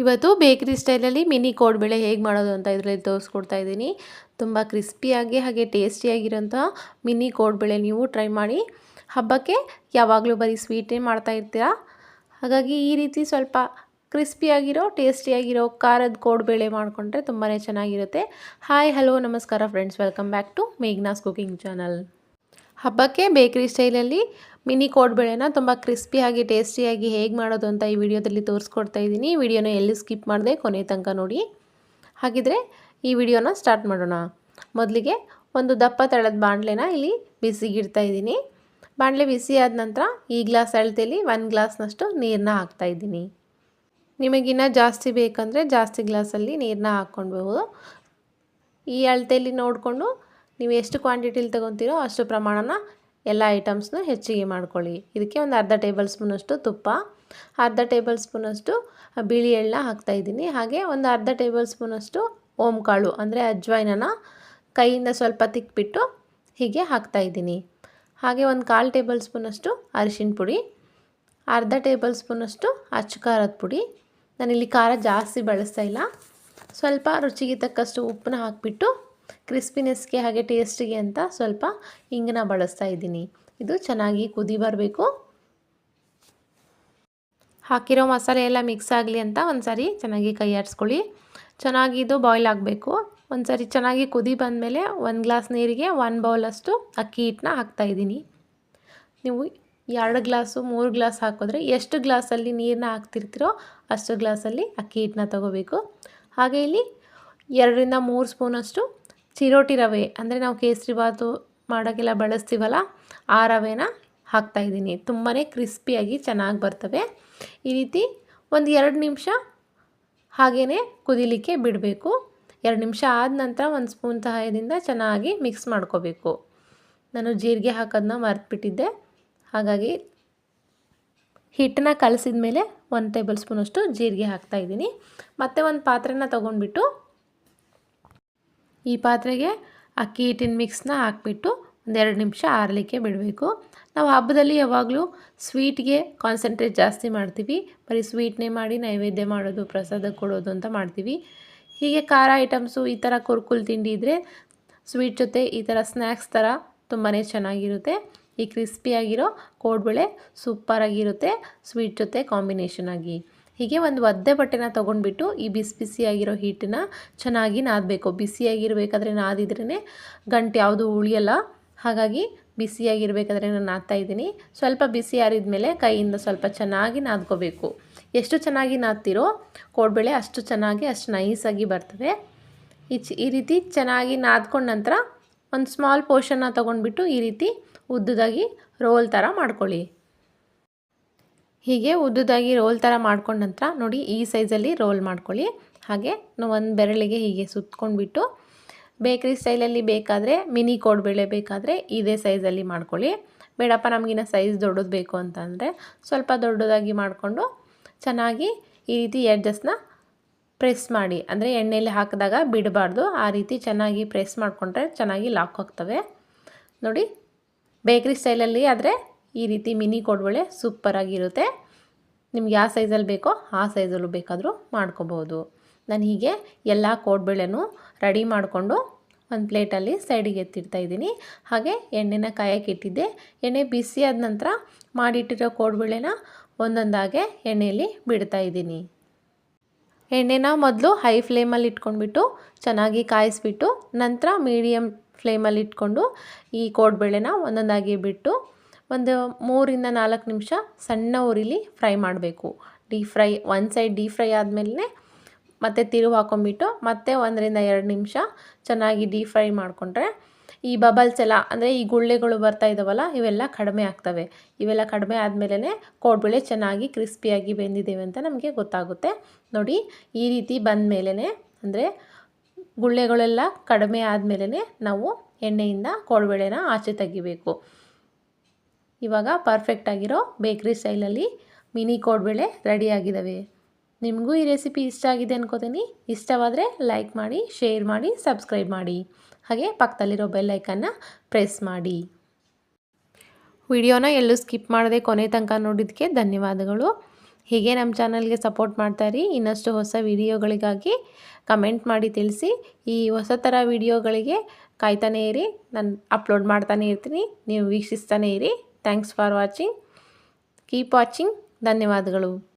ಇವತ್ತು ಬೇಕರಿ ಸ್ಟೈಲಲ್ಲಿ ಮಿನಿ ಕೋಡ್ಬಳೆ ಹೇಗೆ ಮಾಡೋದು ಅಂತ ಇದರಲ್ಲಿ ತೋರಿಸ್ಕೊಡ್ತಾ ಇದ್ದೀನಿ. ತುಂಬ ಕ್ರಿಸ್ಪಿಯಾಗಿ ಹಾಗೆ ಟೇಸ್ಟಿಯಾಗಿರೋಂತಹ ಮಿನಿ ಕೋಡ್ಬಳೆ ನೀವು ಟ್ರೈ ಮಾಡಿ. ಹಬ್ಬಕ್ಕೆ ಯಾವಾಗಲೂ ಬರೀ ಸ್ವೀಟೇ ಮಾಡ್ತಾ ಇರ್ತೀರಾ, ಹಾಗಾಗಿ ಈ ರೀತಿ ಸ್ವಲ್ಪ ಕ್ರಿಸ್ಪಿಯಾಗಿರೋ ಟೇಸ್ಟಿಯಾಗಿರೋ ಖಾರದ ಕೋಡ್ಬಳೆ ಮಾಡಿಕೊಂಡ್ರೆ ತುಂಬಾ ಚೆನ್ನಾಗಿರುತ್ತೆ. ಹಾಯ್ ಹಲೋ ನಮಸ್ಕಾರ friends, welcome back to Meghna's cooking channel. ಹಬ್ಬಕ್ಕೆ ಬೇಕರಿ ಸ್ಟೈಲಲ್ಲಿ ಮಿನಿ ಕೋಡ್ಬಳೆನ ತುಂಬ ಕ್ರಿಸ್ಪಿಯಾಗಿ ಟೇಸ್ಟಿಯಾಗಿ ಹೇಗೆ ಮಾಡೋದು ಅಂತ ಈ ವಿಡಿಯೋದಲ್ಲಿ ತೋರಿಸ್ಕೊಡ್ತಾ ಇದ್ದೀನಿ. ವಿಡಿಯೋನ ಎಲ್ಲಿ ಸ್ಕಿಪ್ ಮಾಡಿದೆ ಕೊನೆ ತನಕ ನೋಡಿ. ಹಾಗಿದ್ರೆ ಈ ವಿಡಿಯೋನ ಸ್ಟಾರ್ಟ್ ಮಾಡೋಣ. ಮೊದಲಿಗೆ ಒಂದು ದಪ್ಪ ತಳದ ಬಾಣಲೆನ ಇಲ್ಲಿ ಬಿಸಿಗಿಡ್ತಾ ಇದ್ದೀನಿ. ಬಾಣಲೆ ಬಿಸಿ ಆದ ನಂತರ ಈ ಗ್ಲಾಸ್ ಅಳತೆಯಲ್ಲಿ 1 ಗ್ಲಾಸ್ನಷ್ಟು ನೀರನ್ನ ಹಾಕ್ತಾಯಿದ್ದೀನಿ. ನಿಮಗಿನ್ನ ಜಾಸ್ತಿ ಬೇಕಂದರೆ ಜಾಸ್ತಿ ಗ್ಲಾಸಲ್ಲಿ ನೀರನ್ನ ಹಾಕ್ಕೊಳ್ಬಹುದು. ಈ ಅಳತೆಯಲ್ಲಿ ನೋಡಿಕೊಂಡು ನೀವು ಎಷ್ಟು ಕ್ವಾಂಟಿಟಿಲಿ ತೊಗೊತೀರೋ ಅಷ್ಟು ಪ್ರಮಾಣನ ಎಲ್ಲ ಐಟಮ್ಸ್ನ ಹೆಚ್ಚಿಗೆ ಮಾಡ್ಕೊಳ್ಳಿ. ಇದಕ್ಕೆ ಒಂದು ಅರ್ಧ ಟೇಬಲ್ ಸ್ಪೂನಷ್ಟು ತುಪ್ಪ, ಅರ್ಧ ಟೇಬಲ್ ಸ್ಪೂನಷ್ಟು ಬಿಳಿ ಎಳ್ಳನ್ನ ಹಾಕ್ತಾಯಿದ್ದೀನಿ. ಹಾಗೆ ಒಂದು ಅರ್ಧ ಟೇಬಲ್ ಸ್ಪೂನಷ್ಟು ಓಂಕಾಳು ಅಂದರೆ ಅಜ್ವೈನನ್ನು ಕೈಯಿಂದ ಸ್ವಲ್ಪ ತಿಕ್ಬಿಟ್ಟು ಹೀಗೆ ಹಾಕ್ತಾಯಿದ್ದೀನಿ. ಹಾಗೆ ಒಂದು 1/4 ಟೇಬಲ್ ಸ್ಪೂನಷ್ಟು ಅರಿಶಿನ ಪುಡಿ, ಅರ್ಧ ಟೇಬಲ್ ಸ್ಪೂನಷ್ಟು ಅಚ್ಚ ಖಾರದ ಪುಡಿ. ನಾನಿಲ್ಲಿ ಖಾರ ಜಾಸ್ತಿ ಬಳಸ್ತಾ ಇಲ್ಲ, ಸ್ವಲ್ಪ ರುಚಿಗೆ ತಕ್ಕಷ್ಟು ಉಪ್ಪನ್ನ ಹಾಕಿಬಿಟ್ಟು ಕ್ರಿಸ್ಪಿನೆಸ್ಗೆ ಹಾಗೆ ಟೇಸ್ಟಿಗೆ ಅಂತ ಸ್ವಲ್ಪ ಹಿಂಗನ್ನ ಬಳಸ್ತಾ ಇದ್ದೀನಿ. ಇದು ಚೆನ್ನಾಗಿ ಕುದಿ ಬರಬೇಕು. ಹಾಕಿರೋ ಮಸಾಲೆ ಎಲ್ಲ ಮಿಕ್ಸ್ ಆಗಲಿ ಅಂತ ಒಂದು ಸಾರಿ ಚೆನ್ನಾಗಿ ಕೈ ಆಡಿಸ್ಕೊಳ್ಳಿ. ಚೆನ್ನಾಗಿ ಇದು ಬಾಯ್ಲ್ ಆಗಬೇಕು. ಒಂದು ಸಾರಿ ಚೆನ್ನಾಗಿ ಕುದಿ ಬಂದಮೇಲೆ 1 ಗ್ಲಾಸ್ ನೀರಿಗೆ 1 ಬೌಲಷ್ಟು ಅಕ್ಕಿ ಹಿಟ್ಟನ್ನ ಹಾಕ್ತಾಯಿದ್ದೀನಿ. ನೀವು 2 ಗ್ಲಾಸು 3 ಗ್ಲಾಸ್ ಹಾಕಿದ್ರೆ ಎಷ್ಟು ಗ್ಲಾಸಲ್ಲಿ ನೀರನ್ನ ಹಾಕ್ತಿರ್ತೀರೋ ಅಷ್ಟು ಗ್ಲಾಸಲ್ಲಿ ಅಕ್ಕಿ ಹಿಟ್ಟನ್ನ ತೊಗೋಬೇಕು. ಹಾಗೆ ಇಲ್ಲಿ 2ರಿಂದ 3 ಸ್ಪೂನಷ್ಟು ಚಿರೋಟಿ ರವೆ ಅಂದರೆ ನಾವು ಕೇಸರಿ ಬಾತು ಮಾಡೋಕ್ಕೆಲ್ಲ ಬಳಸ್ತೀವಲ್ಲ ಆ ರವೆನ ಹಾಕ್ತಾಯಿದ್ದೀನಿ. ತುಂಬಾ ಕ್ರಿಸ್ಪಿಯಾಗಿ ಚೆನ್ನಾಗಿ ಬರ್ತವೆ. ಈ ರೀತಿ ಒಂದು 2 ನಿಮಿಷ ಹಾಗೇ ಕುದಿಲಿಕ್ಕೆ ಬಿಡಬೇಕು. 2 ನಿಮಿಷ ಆದ ನಂತರ 1 ಸ್ಪೂನ್ ಸಹಾಯದಿಂದ ಚೆನ್ನಾಗಿ ಮಿಕ್ಸ್ ಮಾಡ್ಕೋಬೇಕು. ನಾನು ಜೀರಿಗೆ ಹಾಕೋದನ್ನ ಮರೆತುಬಿಟ್ಟಿದ್ದೆ, ಹಾಗಾಗಿ ಹಿಟ್ಟನ್ನ ಕಲಸಿದ ಮೇಲೆ 1 ಟೇಬಲ್ ಸ್ಪೂನಷ್ಟು ಜೀರಿಗೆ ಹಾಕ್ತಾಯಿದ್ದೀನಿ. ಮತ್ತು ಒಂದು ಪಾತ್ರೆನ ತೊಗೊಂಡ್ಬಿಟ್ಟು ಈ ಪಾತ್ರೆಗೆ ಅಕ್ಕಿ ಹಿಟ್ಟಿನ ಮಿಕ್ಸ್ನ ಹಾಕ್ಬಿಟ್ಟು 1-2 ನಿಮಿಷ ಆರಲಿಕ್ಕೆ ಬಿಡಬೇಕು. ನಾವು ಹಬ್ಬದಲ್ಲಿ ಯಾವಾಗಲೂ ಸ್ವೀಟ್ಗೆ ಕಾನ್ಸಂಟ್ರೇಟ್ ಜಾಸ್ತಿ ಮಾಡ್ತೀವಿ. ಬರೀ ಸ್ವೀಟ್ನೇ ಮಾಡಿ ನೈವೇದ್ಯ ಮಾಡೋದು, ಪ್ರಸಾದ ಕೊಡೋದು ಅಂತ ಮಾಡ್ತೀವಿ. ಹೀಗೆ ಖಾರ ಐಟಮ್ಸು ಈ ಥರ ಕುರ್ಕುಲ್ ತಿಂಡಿ ಇದ್ದರೆ ಸ್ವೀಟ್ ಜೊತೆ ಈ ಥರ ಸ್ನ್ಯಾಕ್ಸ್ ಥರ ತುಂಬಾ ಚೆನ್ನಾಗಿರುತ್ತೆ. ಈ ಕ್ರಿಸ್ಪಿಯಾಗಿರೋ ಕೋಡ್ಬಳೆ ಸೂಪರಾಗಿರುತ್ತೆ ಸ್ವೀಟ್ ಜೊತೆ ಕಾಂಬಿನೇಷನ್ ಆಗಿ. ಹೀಗೆ ಒಂದು ಒದ್ದೆ ಬಟ್ಟೆನ ತೊಗೊಂಡ್ಬಿಟ್ಟು ಈ ಬಿಸಿಯಾಗಿರೋ ಹಿಟ್ಟನ್ನ ಚೆನ್ನಾಗಿ ನಾದಬೇಕು. ಬಿಸಿಯಾಗಿರಬೇಕಾದ್ರೆ ನಾದಿದ್ರೇ ಗಂಟು ಯಾವುದು ಉಳಿಯಲ್ಲ, ಹಾಗಾಗಿ ಬಿಸಿಯಾಗಿರಬೇಕಾದ್ರೆ ನಾನು ನಾದ್ತಾಯಿದ್ದೀನಿ. ಸ್ವಲ್ಪ ಬಿಸಿ ಆರಿದ ಮೇಲೆ ಕೈಯಿಂದ ಸ್ವಲ್ಪ ಚೆನ್ನಾಗಿ ನಾದ್ಕೋಬೇಕು. ಎಷ್ಟು ಚೆನ್ನಾಗಿ ನಾದ್ತಿರೋ ಕೋಡ್ಬಳೆ ಅಷ್ಟು ಚೆನ್ನಾಗಿ ಅಷ್ಟು ನೈಸಾಗಿ ಬರ್ತವೆ. ಈ ರೀತಿ ಚೆನ್ನಾಗಿ ನಾದ್ಕೊಂಡ ನಂತರ ಒಂದು ಸ್ಮಾಲ್ ಪೋರ್ಷನ್ನ ತೊಗೊಂಡ್ಬಿಟ್ಟು ಈ ರೀತಿ ಉದ್ದದಾಗಿ ರೋಲ್ ಥರ ಮಾಡ್ಕೊಳ್ಳಿ. ಹೀಗೆ ಉದ್ದದಾಗಿ ರೋಲ್ ಥರ ಮಾಡ್ಕೊಂಡ ನಂತರ ನೋಡಿ ಈ ಸೈಜಲ್ಲಿ ರೋಲ್ ಮಾಡ್ಕೊಳ್ಳಿ. ಹಾಗೆ ಒಂದು ಬೆರಳಿಗೆ ಹೀಗೆ ಸುತ್ಕೊಂಡ್ಬಿಟ್ಟು ಬೇಕರಿ ಸ್ಟೈಲಲ್ಲಿ ಬೇಕಾದರೆ ಮಿನಿ ಕೋಡ್ಬಳೆ ಬೇಕಾದರೆ ಇದೇ ಸೈಜಲ್ಲಿ ಮಾಡ್ಕೊಳ್ಳಿ. ಬೇಡಪ್ಪ ನಮಗಿನ್ನ ಸೈಜ್ ದೊಡ್ಡದು ಬೇಕು ಅಂತಂದರೆ ಸ್ವಲ್ಪ ದೊಡ್ಡದಾಗಿ ಮಾಡಿಕೊಂಡು ಚೆನ್ನಾಗಿ ಈ ರೀತಿ ಎಡ್ಜಸ್ನ ಪ್ರೆಸ್ ಮಾಡಿ, ಅಂದರೆ ಎಣ್ಣೆಯಲ್ಲಿ ಹಾಕಿದಾಗ ಬಿಡಬಾರ್ದು, ಆ ರೀತಿ ಚೆನ್ನಾಗಿ ಪ್ರೆಸ್ ಮಾಡಿಕೊಂಡ್ರೆ ಚೆನ್ನಾಗಿ ಲಾಕ್ ಆಗ್ತವೆ. ನೋಡಿ ಬೇಕರಿ ಸ್ಟೈಲಲ್ಲಿ ಆದರೆ ಈ ರೀತಿ ಮಿನಿ ಕೋಡ್ಬಳೆ ಸೂಪರಾಗಿರುತ್ತೆ. ನಿಮ್ಗೆ ಯಾವ ಸೈಜಲ್ಲಿ ಬೇಕೋ ಆ ಸೈಜಲ್ಲೂ ಬೇಕಾದರೂ ಮಾಡ್ಕೋಬೋದು. ನಾನು ಹೀಗೆ ಎಲ್ಲ ಕೋಡ್ಬಳೆನೂ ರೆಡಿ ಮಾಡಿಕೊಂಡು ಒಂದು ಪ್ಲೇಟಲ್ಲಿ ಸೈಡಿಗೆ ಎತ್ತಿಡ್ತಾಯಿದ್ದೀನಿ. ಹಾಗೆ ಎಣ್ಣೆನ ಕಾಯಕ್ಕೆ ಇಟ್ಟಿದ್ದೆ. ಎಣ್ಣೆ ಬಿಸಿ ಆದ ನಂತರ ಮಾಡಿಟ್ಟಿರೋ ಕೋಡ್ಬಳೆನ ಒಂದೊಂದಾಗೆ ಎಣ್ಣೆಯಲ್ಲಿ ಬಿಡ್ತಾಯಿದ್ದೀನಿ. ಎಣ್ಣೆನ ಮೊದಲು ಹೈ ಫ್ಲೇಮಲ್ಲಿ ಇಟ್ಕೊಂಡ್ಬಿಟ್ಟು ಚೆನ್ನಾಗಿ ಕಾಯಿಸ್ಬಿಟ್ಟು ನಂತರ ಮೀಡಿಯಮ್ ಫ್ಲೇಮಲ್ಲಿ ಇಟ್ಕೊಂಡು ಈ ಕೋಡ್ಬಳೆನ ಒಂದೊಂದಾಗಿ ಬಿಟ್ಟು ಒಂದು 3ರಿಂದ 4 ನಿಮಿಷ ಸಣ್ಣ ಉರಿಲಿ ಫ್ರೈ ಮಾಡಬೇಕು. ಡೀಪ್ ಫ್ರೈ ಒಂದು ಸೈಡ್ ಡೀಪ್ ಫ್ರೈ ಆದಮೇಲೆ ಮತ್ತೆ ತಿರುವು ಹಾಕೊಂಡ್ಬಿಟ್ಟು ಮತ್ತೆ 1ರಿಂದ 2 ನಿಮಿಷ ಚೆನ್ನಾಗಿ ಡೀಪ್ ಫ್ರೈ ಮಾಡಿಕೊಂಡ್ರೆ ಈ ಬಬಲ್ಸ್ ಎಲ್ಲ ಅಂದರೆ ಈ ಗುಳ್ಳೆಗಳು ಬರ್ತಾ ಇದ್ದಾವಲ್ಲ ಇವೆಲ್ಲ ಕಡಿಮೆ ಆಗ್ತವೆ. ಇವೆಲ್ಲ ಕಡಿಮೆ ಆದಮೇಲೆ ಕೋಡ್ಬಳೆ ಚೆನ್ನಾಗಿ ಕ್ರಿಸ್ಪಿಯಾಗಿ ಬೆಂದಿದ್ದೇವೆ ಅಂತ ನಮಗೆ ಗೊತ್ತಾಗುತ್ತೆ. ನೋಡಿ ಈ ರೀತಿ ಬಂದ ಮೇಲೇ ಅಂದರೆ ಗುಳ್ಳೆಗಳೆಲ್ಲ ಕಡಿಮೆ ಆದಮೇಲೆ ನಾವು ಎಣ್ಣೆಯಿಂದ ಕೋಡ್ಬಳೆನ ಆಚೆ ತೆಗಿಬೇಕು. ಇವಾಗ ಪರ್ಫೆಕ್ಟಾಗಿರೋ ಬೇಕರಿ ಸ್ಟೈಲಲ್ಲಿ ಮಿನಿ ಕೋಡ್ಬಳೆ ರೆಡಿಯಾಗಿದ್ದಾವೆ. ನಿಮಗೂ ಈ ರೆಸಿಪಿ ಇಷ್ಟ ಆಗಿದೆ ಅನ್ಕೋತೀನಿ. ಇಷ್ಟವಾದರೆ ಲೈಕ್ ಮಾಡಿ, ಶೇರ್ ಮಾಡಿ, ಸಬ್ಸ್ಕ್ರೈಬ್ ಮಾಡಿ. ಹಾಗೆ ಪಕ್ಕದಲ್ಲಿರೋ ಬೆಲ್ ಐಕನ್ನ ಪ್ರೆಸ್ ಮಾಡಿ. ವಿಡಿಯೋನ ಎಲ್ಲೂ ಸ್ಕಿಪ್ ಮಾಡದೆ ಕೊನೆ ತನಕ ನೋಡಿದ್ದಕ್ಕೆ ಧನ್ಯವಾದಗಳು. ಹೀಗೆ ನಮ್ಮ ಚಾನಲ್ಗೆ ಸಪೋರ್ಟ್ ಮಾಡ್ತಾಯಿರಿ. ಇನ್ನಷ್ಟು ಹೊಸ ವಿಡಿಯೋಗಳಿಗಾಗಿ ಕಮೆಂಟ್ ಮಾಡಿ ತಿಳಿಸಿ. ಈ ಹೊಸ ಥರ ವಿಡಿಯೋಗಳಿಗೆ ಕಾಯ್ತಾನೇ ಇರಿ. ನಾನು ಅಪ್ಲೋಡ್ ಮಾಡ್ತಾನೆ ಇರ್ತೀನಿ, ನೀವು ವೀಕ್ಷಿಸ್ತಾನೇ ಇರಿ. Thanks for watching. Keep watching. ಧನ್ಯವಾದಗಳು.